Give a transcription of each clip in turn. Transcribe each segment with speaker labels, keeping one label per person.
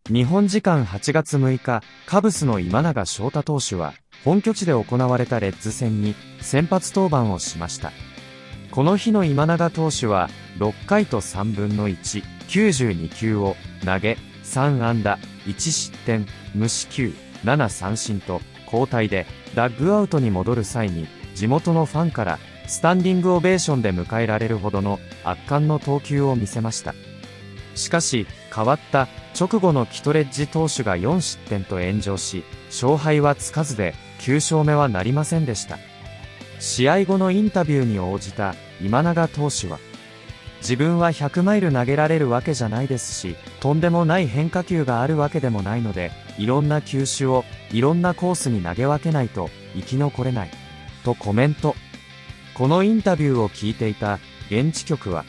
Speaker 1: 日本時間8月6日、カブスの今永昇太投手は、本拠地で行われたレッズ戦に先発登板をしました。この日の今永投手は、6回と3分の1、92球を投げ、3安打、1失点、無四球、7三振と、交代で、ダッグアウトに戻る際に、地元のファンから、スタンディングオベーションで迎えられるほどの圧巻の投球を見せました。しかし、代わった直後のキトレッジ投手が4失点と炎上し、勝敗はつかずで9勝目はなりませんでした。試合後のインタビューに応じた今永投手は、自分は100マイル投げられるわけじゃないですし、とんでもない変化球があるわけでもないので、いろんな球種をいろんなコースに投げ分けないと生き残れない、とコメント。このインタビューを聞いていた現地局は、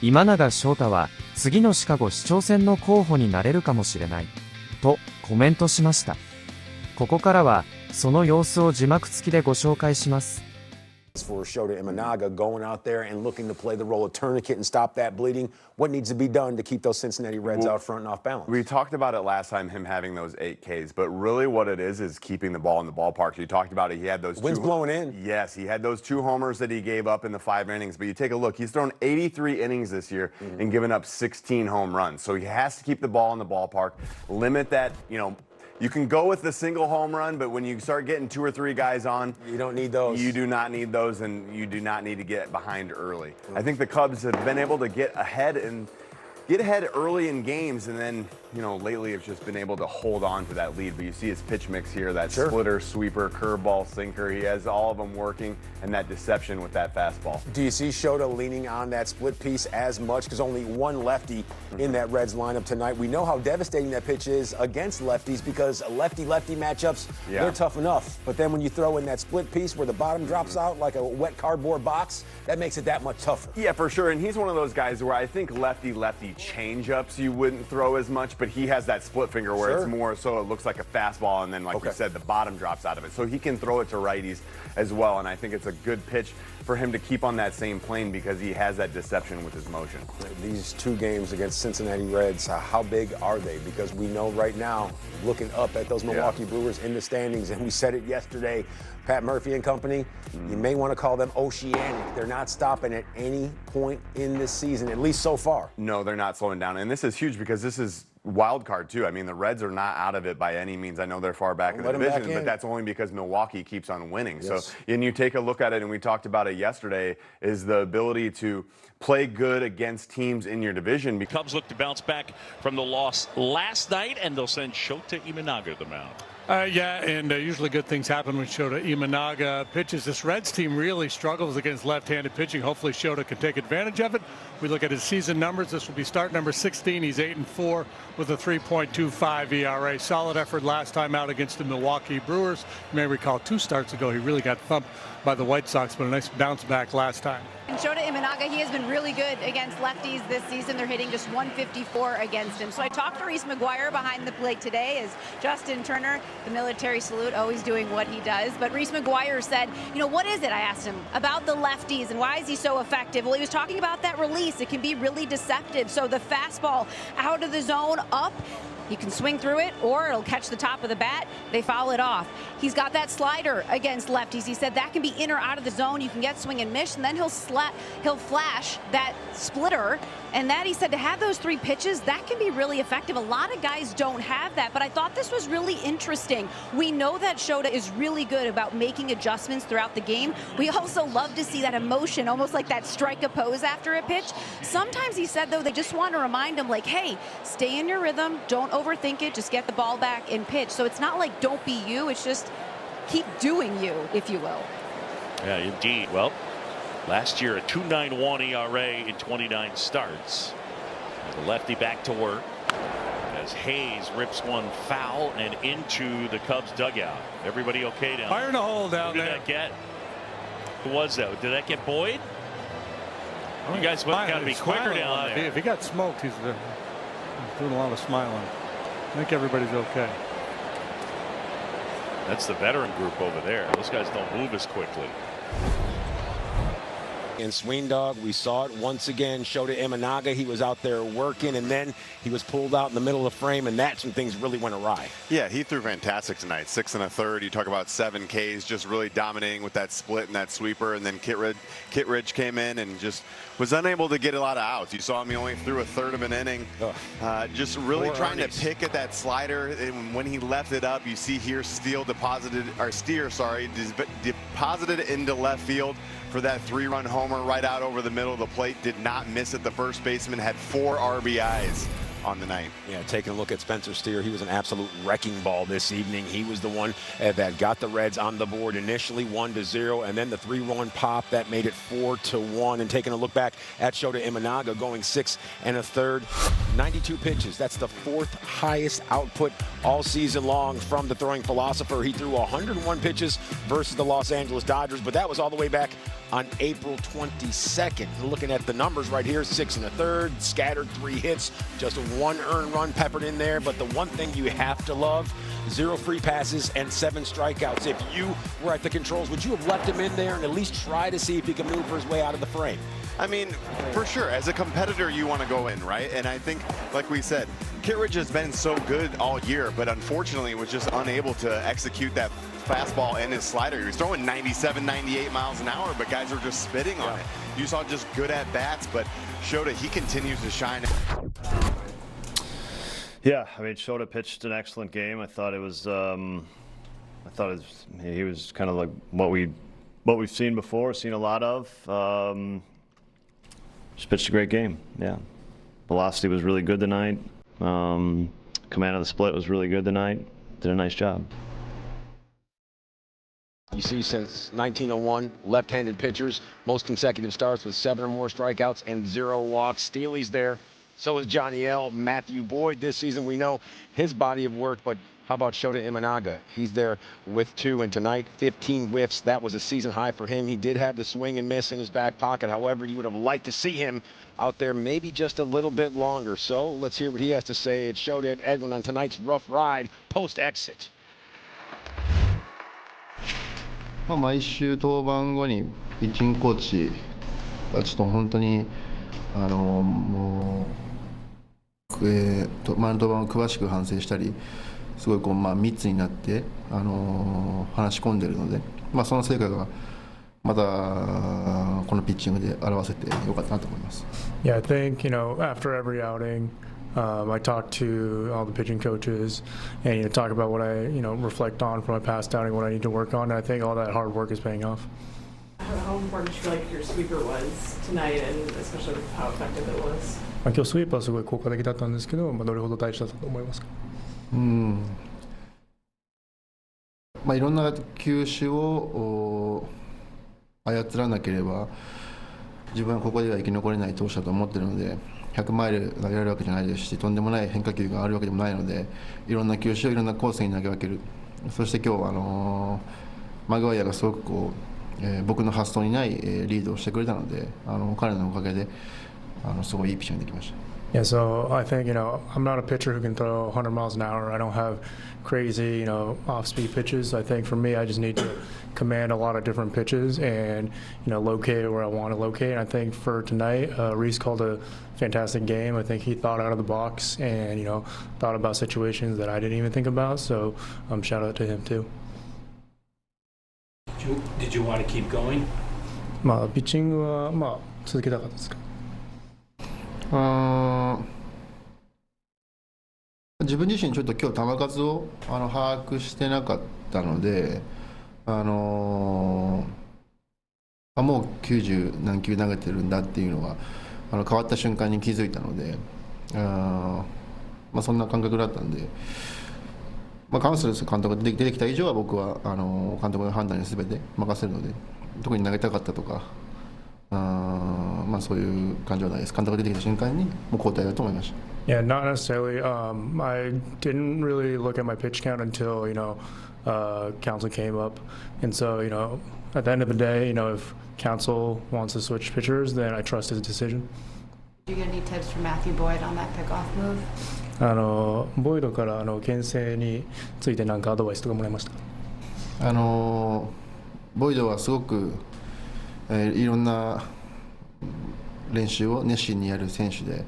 Speaker 1: 今永昇太は次のシカゴ市長選の候補になれるかもしれない、とコメントしました。ここからは、その様子を字幕付きでご紹介します。
Speaker 2: For Shota Imanaga going out there and looking to play the role of tourniquet and stop that bleeding. What needs to be done to keep those Cincinnati Reds out front and off balance?
Speaker 3: We talked about it last time, him having those 8Ks, but really what it is keeping the ball in the ballpark. You talked about it. He had those
Speaker 2: wind's blowing in.
Speaker 3: Yes, he had those 2 homers that he gave up in the 5 innings. But you take a look, he's thrown 83 innings this year and given up 16 home runs. So he has to keep the ball in the ballpark, limit that, you can go with the single home run, but when you start getting 2 or 3 guys on,
Speaker 2: you don't need those.
Speaker 3: You do not need those, and you do not need to get behind early. I think the Cubs have been able to get ahead early in games, and then, lately have just been able to hold on to that lead. But you see his pitch mix here, that splitter, sweeper, curveball, sinker. He has all of them working, and that deception with that fastball.
Speaker 2: Do you see Shota leaning on that split piece as much? Because only one lefty in that Reds lineup tonight. We know how devastating that pitch is against lefties because lefty-lefty matchups, they're tough enough. But then when you throw in that split piece where the bottom drops out like a wet cardboard box, that makes it that much tougher.
Speaker 3: Yeah, for sure. And he's one of those guys where I think lefty-lefty change-ups you wouldn't throw as much, but he has that split finger where it's more so it looks like a fastball, and then like you said, the bottom drops out of it. So he can throw it to righties as well, and I think it's a good pitch for him to keep on that same plane because he has that deception with his motion.
Speaker 2: These 2 games against Cincinnati Reds, how big are they? Because we know right now, looking up at those Milwaukee Brewers in the standings, and we said it yesterday, Pat Murphy and company, you may want to call them oceanic. They're not stopping at any point in this season, at least so far.
Speaker 3: No, they're not slowing down, and this is huge because this is wild card too. I mean, the Reds are not out of it by any means. I know they're far back in the division, but that's only because Milwaukee keeps on winning. So, and you take a look at it, and we talked about it yesterday, is the ability to play good against teams in your division.
Speaker 4: The Cubs look to bounce back from the loss last night, and they'll send Shota Imanaga to the mound.
Speaker 5: Usually good things happen when Shota Imanaga pitches. This Reds team really struggles against left-handed pitching. Hopefully Shota can take advantage of it. We look at his season numbers. This will be start number 16. He's 8-4 with a 3.25 ERA. Solid effort last time out against the Milwaukee Brewers. You may recall 2 starts ago he really got thumped by the White Sox, but a nice bounce back last time.
Speaker 6: And Shota Imanaga, he has been really good against lefties this season. They're hitting just 154 against him. So I talked to Reese McGuire behind the plate today as Justin Turner, the military salute, always doing what he does. But Reese McGuire said, what is it, I asked him, about the lefties and why is he so effective? Well, he was talking about that release. It can be really deceptive. So the fastball out of the zone, up, you can swing through it, or it'll catch the top of the bat. They foul it off. He's got that slider against lefties. He said that can be in or out of the zone. You can get swing and miss, and then he'll flash that splitter. And that, he said, to have those 3 pitches, that can be really effective. A lot of guys don't have that, but I thought this was really interesting. We know that Shota is really good about making adjustments throughout the game. We also love to see that emotion, almost like that strike a pose after a pitch. Sometimes, he said, though, they just want to remind him, like, hey, stay in your rhythm, don't overthink it, just get the ball back and pitch. So it's not like don't be you, it's just keep doing you, if you will.
Speaker 4: Yeah, indeed. Well, last year a 2.91 ERA in 29 starts. And the lefty back to work as Hayes rips one foul and into the Cubs dugout. Everybody okay down
Speaker 5: Fire in a hole down there.
Speaker 4: Who did that get? Who was that? Did that get Boyd? You guys got to be quicker down there.
Speaker 5: If he got smoked, he's doing a lot of smiling. I think everybody's okay.
Speaker 4: That's the veteran group over there. Those guys don't move as quickly.
Speaker 2: In Swing Dog, we saw it once again. Shota Imanaga, he was out there working, and then he was pulled out in the middle of the frame, and that's when things really went awry.
Speaker 3: Yeah, he threw fantastic tonight. 6 1/3. You talk about 7 Ks, just really dominating with that split and that sweeper, and then Kit Ridge came in and just was unable to get a lot of outs. You saw him, he only threw a third of an inning. Just really trying to pick at that slider, and when he left it up, you see here Steer deposited into left field for that 3-run homer right out over the middle of the plate. Did not miss it. The first baseman had 4 RBIs on the night.
Speaker 2: Yeah, taking a look at Spencer Steer, he was an absolute wrecking ball this evening. He was the one that got the Reds on the board initially 1-0, and then the 3-run pop that made it 4-1. And taking a look back at Shota Imanaga, going 6 1/3, 92 pitches. That's the 4th highest output all season long from the throwing philosopher. He threw 101 pitches versus the Los Angeles Dodgers, but that was all the way back on April 22nd. Looking at the numbers right here, 6 1/3, scattered 3 hits, just 1 earned run peppered in there. But the one thing you have to love, 0 free passes and 7 strikeouts. If you were at the controls, would you have left him in there and at least try to see if he can maneuver his way out of the frame?
Speaker 3: I mean, for sure, as a competitor, you want to go in, right? And I think, like we said, Kit Ridge has been so good all year, but unfortunately was just unable to execute that fastball and his slider. He was throwing 97, 98 miles an hour, but guys were just spitting on it. You saw just good at bats, but Shota, he continues to shine.
Speaker 7: Yeah, I mean, Shota pitched an excellent game. I thought he was kind of like what we've seen before, seen a lot of. Just pitched a great game. Yeah, velocity was really good tonight. Command of the split was really good tonight. Did a nice job.
Speaker 2: You see, since 1901, left-handed pitchers, most consecutive starts with 7 or more strikeouts and 0 walks. Steely's there. So is Johnny L. Matthew Boyd this season. We know his body of work, but how about Shota Imanaga? He's there with 2, and tonight, 15 whiffs. That was a season high for him. He did have the swing and miss in his back pocket. However, you would have liked to see him out there maybe just a little bit longer. So let's hear what he has to say. It's Shota Edwin on tonight's rough ride post-exit.
Speaker 8: 毎週登板後にピッチングコーチがちょっと本当にもう前の登板を詳しく反省したり、すごい密になって話し込んでるので、その成果がまたこのピッチングで表せてよかったなと思います。
Speaker 5: Yeah, I think after every outing, I talk to all the pitching coaches and talk about what I reflect on from my past outing, what I need to work on. And I think all that hard work is paying off.
Speaker 9: How important do you feel like your sweeper was tonight, and especially with how effective it was?
Speaker 5: 今日スイーパーはすごい効果的だったんですけど、どれほど大事だったと思いますか？
Speaker 8: いろんな球種を操らなければ自分はここでは生き残れない投手だと思っているので、100マイル投げられるわけじゃないですし、とんでもない変化球があるわけでもないので、いろんな球種をいろんなコースに投げ分ける。そして今日はマグワイアがすごく僕の発想にないリードをしてくれたので、彼のおかげですごいいいピッチングできました。
Speaker 5: Yeah, so I think I'm not a pitcher who can throw 100 miles an hour. I don't have crazy off-speed pitches. I think for me, I just need to command a lot of different pitches and locate where I want to locate. And I think for tonight, Reese called a fantastic game. I think he thought out of the box and thought about situations that I didn't even think about. So shout out to him too.
Speaker 10: Did you want to keep going?
Speaker 5: ピッチングは続けたかったですか？
Speaker 8: 自分自身ちょっと今日球数を把握してなかったので、もう90何球投げてるんだっていうのが変わった瞬間に気づいたので、そんな感覚だったんで、カウンセル監督が出てきた以上は僕は監督の判断に全て任せるので、特に投げたかったとかそういう感情はないです。監督が出てきた瞬間にもう交代だと思いました。
Speaker 5: Yeah, not necessarily. I didn't really look at my pitch count until council came up, and so at the end of the day, if council wants to switch pitchers, then I trust his decision.
Speaker 11: Did you get any tips from Matthew Boyd on that pickoff move?
Speaker 5: ボイドから牽制について何かアドバイスとかもらいましたか？
Speaker 8: ボイドはすごくいろんな練習を熱心にやる選手で、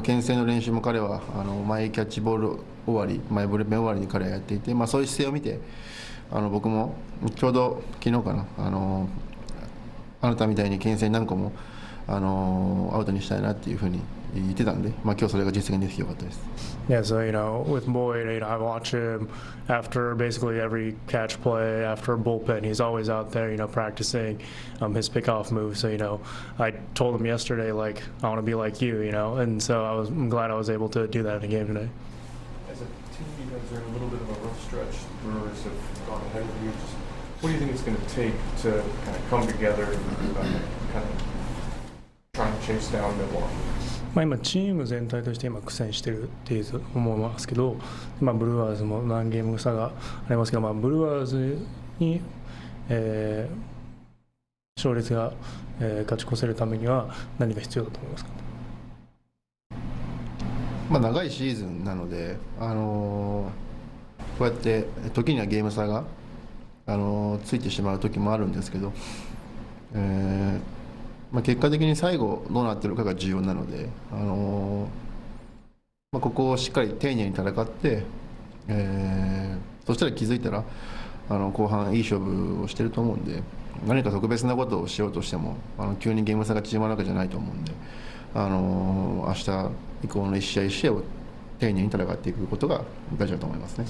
Speaker 8: 牽制の練習も彼は前キャッチボール終わり、前ブルペン終わりに彼はやっていて、そういう姿勢を見て僕もちょうど昨日かな、あなたみたいに牽制何個もアウトにしたいなっていうふうに言ってたんで、今日それが実現できてよかったです。
Speaker 12: Yeah, so with Boyd, I watch him after basically every catch play, after a bullpen. He's always out there, practicing his pickoff move. So I told him yesterday, like, I want to be like you, and so I'm glad I was able to do that in the game today.
Speaker 13: As a team, you guys are in a little bit of a rough stretch. The Brewers have gone ahead of you. What do you think it's going to take to kind of come together and kind of try and chase down Milwaukee?
Speaker 12: 今チーム全体として苦戦してるっていう思いますけど、ブルワーズも何ゲーム差がありますけど、ブルワーズに、勝率が、勝ち越せるためには何が必要だと思いますか。
Speaker 8: 長いシーズンなので、こうやって時にはゲーム差がついてしまう時もあるんですけど、結果的に最後どうなっているかが重要なので、ここをしっかり丁寧に戦って、そしたら気づいたら後半いい勝負をしていると思うんで、何か特別なことをしようとしても急にゲーム差が縮まるわけじゃないと思うんで、明日以降の一試合一試合を丁寧に戦っていくことが大事だと思いますね。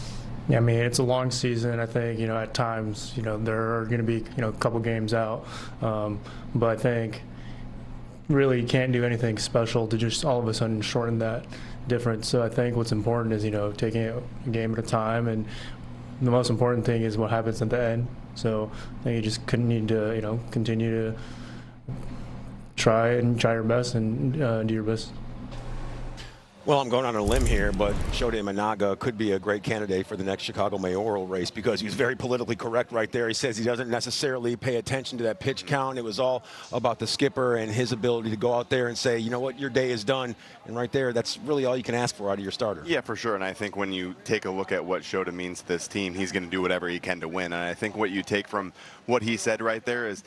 Speaker 12: Yeah, I mean, it's a long season. I think, at times, there are going to be, a couple games out. But I think really you can't do anything special to just all of a sudden shorten that difference. So I think what's important is, taking it a game at a time. And the most important thing is what happens at the end. So I think you just need to, continue to try your best and do your best.
Speaker 2: Well, I'm going on a limb here, but Shota Imanaga could be a great candidate for the next Chicago mayoral race because he's very politically correct right there. He says he doesn't necessarily pay attention to that pitch count. It was all about the skipper and his ability to go out there and say, you know what, your day is done. And right there, that's really all you can ask for out of your starter.
Speaker 3: Yeah, for sure. And I think when you take a look at what Shota means to this team, he's going to do whatever he can to win. And I think what you take from what he said right there is,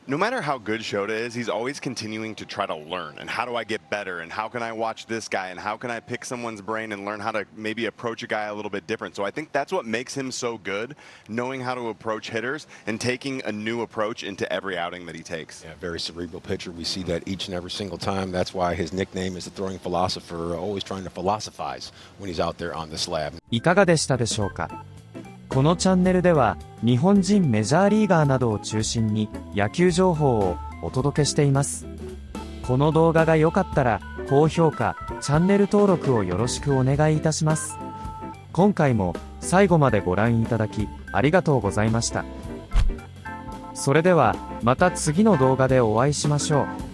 Speaker 3: no matter how good Shota is, he's always continuing to try to learn. And how do I get better? And how can I watch this guy? And how can I pick someone's brain and learn how to maybe approach a guy a little bit different? So I think that's what makes him so good, knowing how to approach hitters and taking a new approach into every outing that he takes.
Speaker 2: Yeah, very cerebral pitcher. We see that each and every single time. That's why his nickname is the throwing philosopher, always trying to philosophize when he's out there on the slab.
Speaker 1: いかがでしたでしょうか。このチャンネルでは日本人メジャーリーガーなどを中心に野球情報をお届けしています。この動画が良かったら高評価、チャンネル登録をよろしくお願いいたします。今回も最後までご覧いただきありがとうございました。それではまた次の動画でお会いしましょう。